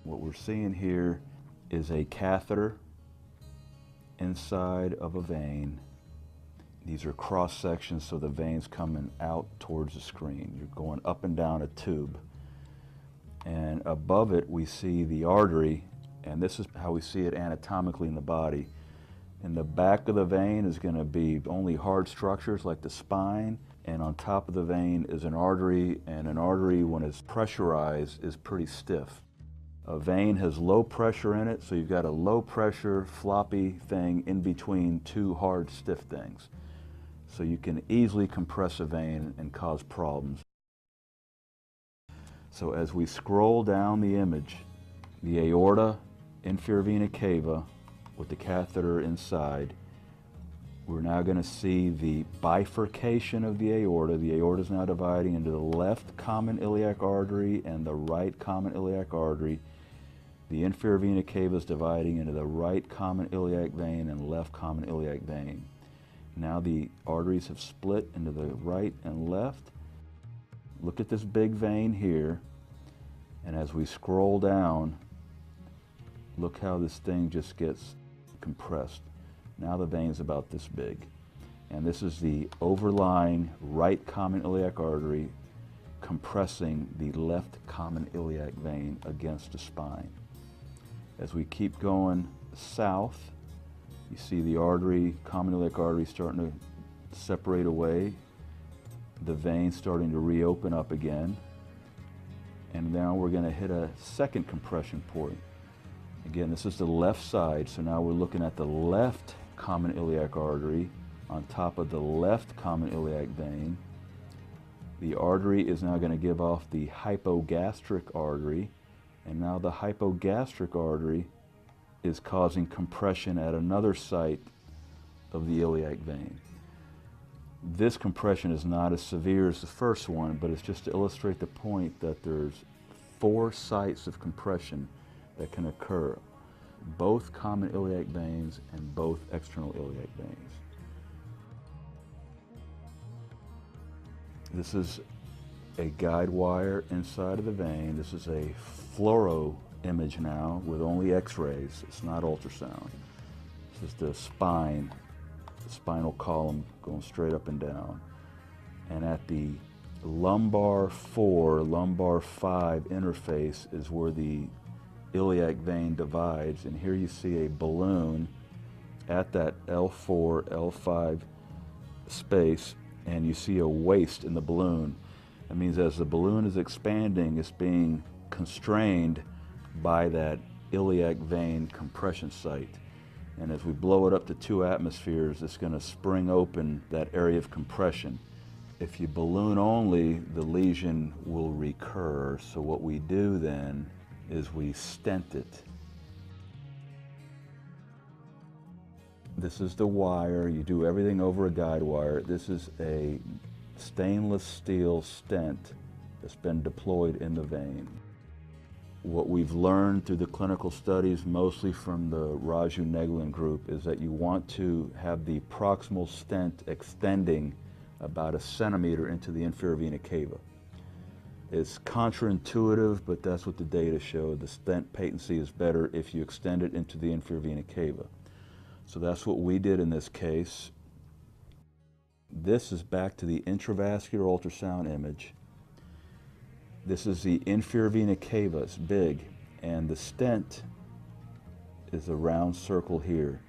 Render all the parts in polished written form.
What we're seeing here is a catheter inside of a vein. These are cross sections, so the vein's coming out towards the screen. You're going up and down a tube. And above it we see the artery, and this is how we see it anatomically in the body. In the back of the vein is going to be only hard structures like the spine, and on top of the vein is an artery, and an artery, when it's pressurized, is pretty stiff. A vein has low pressure in it, so you've got a low pressure floppy thing in between two hard stiff things. So you can easily compress a vein and cause problems. So as we scroll down the image, the aorta, inferior vena cava with the catheter inside, we're now going to see the bifurcation of the aorta. The aorta is now dividing into the left common iliac artery and the right common iliac artery. The inferior vena cava is dividing into the right common iliac vein and left common iliac vein. Now the arteries have split into the right and left. Look at this big vein here, and as we scroll down, look how this thing just gets compressed. Now the vein's about this big. And this is the overlying right common iliac artery compressing the left common iliac vein against the spine. As we keep going south, you see the artery, common iliac artery, starting to separate away. The vein starting to reopen up again. And now we're going to hit a second compression point. Again, this is the left side, so now we're looking at the left common iliac artery on top of the left common iliac vein. The artery is now going to give off the hypogastric artery, and now the hypogastric artery is causing compression at another site of the iliac vein. This compression is not as severe as the first one, but it's just to illustrate the point that there's 4 sites of compression that can occur, both common iliac veins and both external iliac veins. This is a guide wire inside of the vein. This is a fluoro image now with only x-rays. It's not ultrasound. This is the spine, the spinal column going straight up and down. And at the lumbar 4, lumbar 5 interface is where the iliac vein divides, and here you see a balloon at that L4, L5 space, and you see a waist in the balloon. That means as the balloon is expanding, it's being constrained by that iliac vein compression site. And as we blow it up to 2 atmospheres, it's going to spring open that area of compression. If you balloon only, the lesion will recur. So what we do then is we stent it. This is the wire. You do everything over a guide wire. This is a stainless steel stent that's been deployed in the vein. What we've learned through the clinical studies, mostly from the Raju Negulin group, is that you want to have the proximal stent extending about 1 centimeter into the inferior vena cava. It's counterintuitive, but that's what the data show. The stent patency is better if you extend it into the inferior vena cava. So that's what we did in this case. This is back to the intravascular ultrasound image. This is the inferior vena cava. It's big, and the stent is a round circle here.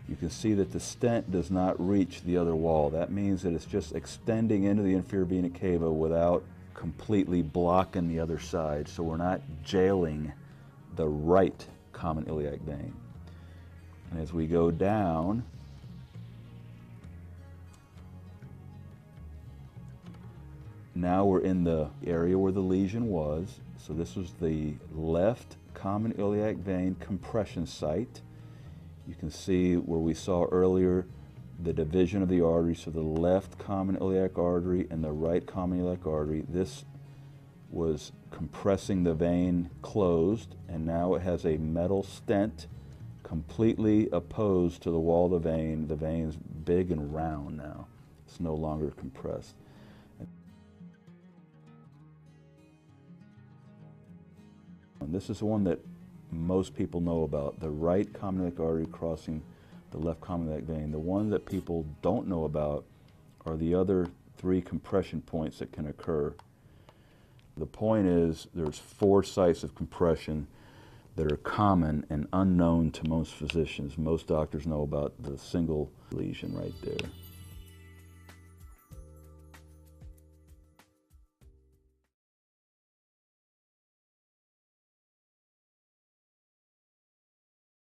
You can see that the stent does not reach the other wall. That means that it's just extending into the inferior vena cava without completely blocking the other side. So we're not jailing the right common iliac vein. And as we go down, now we're in the area where the lesion was. So this was the left common iliac vein compression site. You can see where we saw earlier the division of the artery, so the left common iliac artery and the right common iliac artery. This was compressing the vein closed, and now it has a metal stent completely opposed to the wall of the vein. The vein's big and round now. It's no longer compressed. And this is the one that most people know about, the right common iliac artery crossing the left common iliac vein. The one that people don't know about are the other 3 compression points that can occur. The point is there's 4 sites of compression that are common and unknown to most physicians. Most doctors know about the single lesion right there.